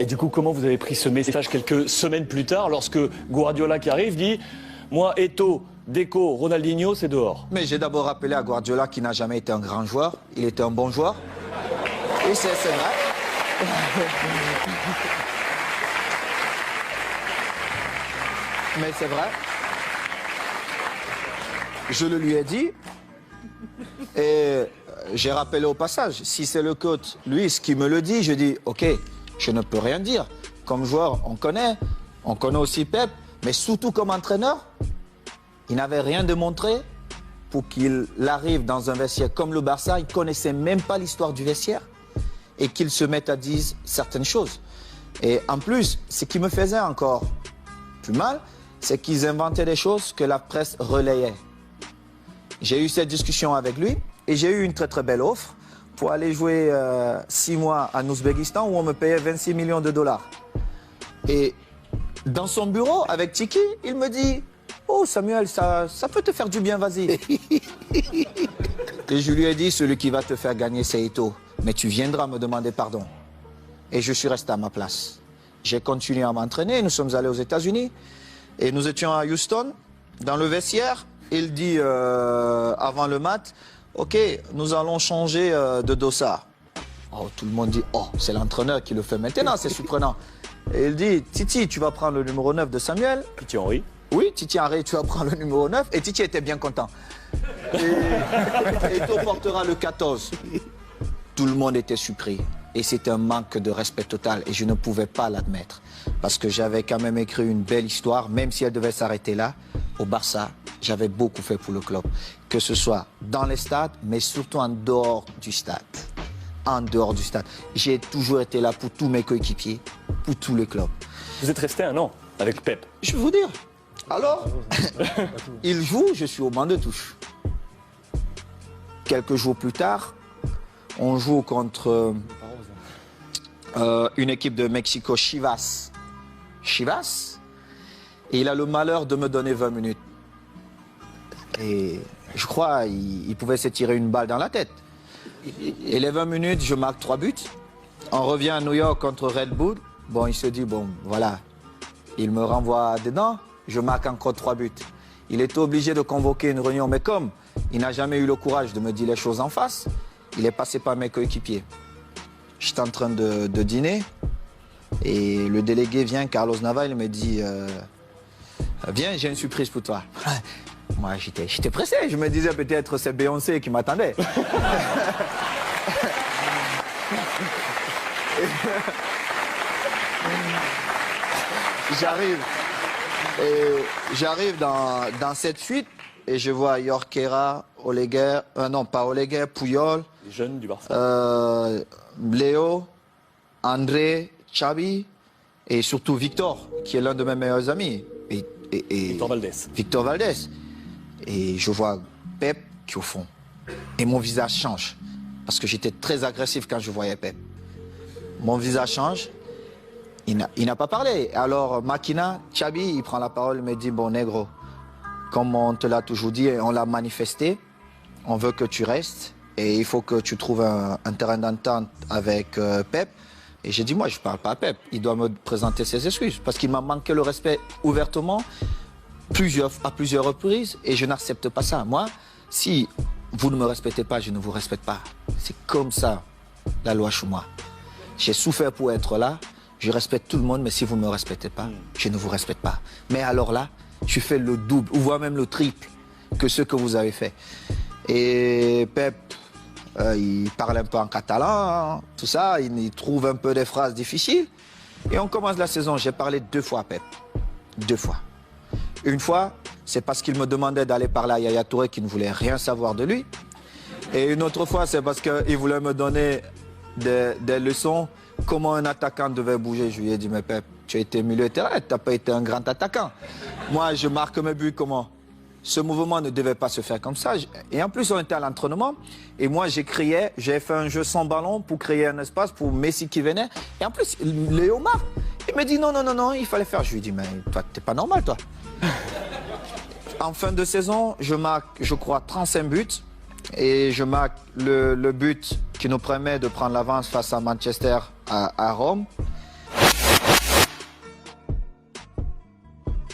Et du coup, comment vous avez pris ce message quelques semaines plus tard, lorsque Guardiola qui arrive dit « Moi, Eto'o, Deco, Ronaldinho, c'est dehors ». Mais j'ai d'abord rappelé à Guardiola qu'il n'a jamais été un grand joueur. Il était un bon joueur. Et c'est vrai. Mais c'est vrai. Je le lui ai dit. Et j'ai rappelé au passage, si c'est le coach, lui, ce qui me le dit, je dis, ok, je ne peux rien dire. Comme joueur, on connaît aussi Pep, mais surtout comme entraîneur, il n'avait rien démontré pour qu'il arrive dans un vestiaire comme le Barça, il ne connaissait même pas l'histoire du vestiaire et qu'il se mette à dire certaines choses. Et en plus, ce qui me faisait encore plus mal, c'est qu'ils inventaient des choses que la presse relayait. J'ai eu cette discussion avec lui et j'ai eu une très très belle offre pour aller jouer 6 mois en Ouzbékistan où on me payait 26 millions de dollars. Et dans son bureau avec Tiki, il me dit « Oh Samuel, ça peut te faire du bien, vas-y ». Et je lui ai dit « Celui qui va te faire gagner, c'est Eto'o. Mais tu viendras me demander pardon ». Et je suis resté à ma place. J'ai continué à m'entraîner, nous sommes allés aux États-Unis et nous étions à Houston, dans le vestiaire. Il dit avant le match, ok, nous allons changer de dossard. Oh, tout le monde dit, oh, c'est l'entraîneur qui le fait maintenant, c'est surprenant. Et il dit, Titi, tu vas prendre le numéro 9 de Samuel. Titi Henry. Oui, Titi Henry, tu vas prendre le numéro 9. Et Titi était bien content. Et Eto'o portera le 14. Tout le monde était surpris. Et c'était un manque de respect total. Et je ne pouvais pas l'admettre. Parce que j'avais quand même écrit une belle histoire, même si elle devait s'arrêter là. Au Barça, j'avais beaucoup fait pour le club. Que ce soit dans les stades, mais surtout en dehors du stade. En dehors du stade. J'ai toujours été là pour tous mes coéquipiers, pour tous les clubs. Vous êtes resté 1 an avec Pep. Je vais vous dire. Alors, il joue, je suis au banc de touche. Quelques jours plus tard, on joue contre une équipe de Mexico, Chivas. Chivas. Et il a le malheur de me donner 20 minutes. Et je crois qu'il pouvait se tirer une balle dans la tête. Et les 20 minutes, je marque 3 buts. On revient à New York contre Red Bull. Bon, il se dit, bon, voilà. Il me renvoie dedans. Je marque encore 3 buts. Il était obligé de convoquer une réunion. Mais comme il n'a jamais eu le courage de me dire les choses en face, il est passé par mes coéquipiers. J'étais en train de dîner. Et le délégué vient, Carlos Nava, il me dit... Viens, j'ai une surprise pour toi. Moi, j'étais pressé. Je me disais peut-être c'est Beyoncé qui m'attendait. J'arrive dans cette suite et je vois Jorquera, Oleguer, non pas Oleguer, Puyol. Les jeunes du Barça. Léo, André, Xavi et surtout Victor, qui est l'un de mes meilleurs amis. Victor Valdés. Victor Valdés. Et je vois Pep qui est au fond. Et mon visage change. Parce que j'étais très agressif quand je voyais Pep. Mon visage change. Il n'a pas parlé. Alors Makina, Xavi, il prend la parole, il me dit, bon négro, comme on te l'a toujours dit, on l'a manifesté, on veut que tu restes et il faut que tu trouves un terrain d'entente avec Pep. Et j'ai dit, moi, je ne parle pas à Pep. Il doit me présenter ses excuses. Parce qu'il m'a manqué le respect ouvertement à plusieurs reprises. Et je n'accepte pas ça. Moi, si vous ne me respectez pas, je ne vous respecte pas. C'est comme ça, la loi chez moi. J'ai souffert pour être là. Je respecte tout le monde, mais si vous ne me respectez pas, je ne vous respecte pas. Mais alors là, je fais le double, ou voire même le triple que ce que vous avez fait. Et Pep... il parle un peu en catalan, hein, tout ça, il trouve un peu des phrases difficiles. Et on commence la saison, j'ai parlé 2 fois à Pep. 2 fois. Une fois, c'est parce qu'il me demandait d'aller parler à Yaya Touré qui ne voulait rien savoir de lui. Et une autre fois, c'est parce qu'il voulait me donner des leçons, comment un attaquant devait bouger. Je lui ai dit, mais Pep, tu as été milieu de terrain, tu n'as pas été un grand attaquant. Moi, je marque mes buts comment ? Ce mouvement ne devait pas se faire comme ça. Et en plus, on était à l'entraînement. Et moi, j'ai fait un jeu sans ballon pour créer un espace pour Messi qui venait. Et en plus, Léo marque. Il me dit non, non, non, non, il fallait faire. Je lui dis, mais toi, t'es pas normal, toi. En fin de saison, je marque, je crois, 35 buts. Et je marque le but qui nous permet de prendre l'avance face à Manchester à Rome.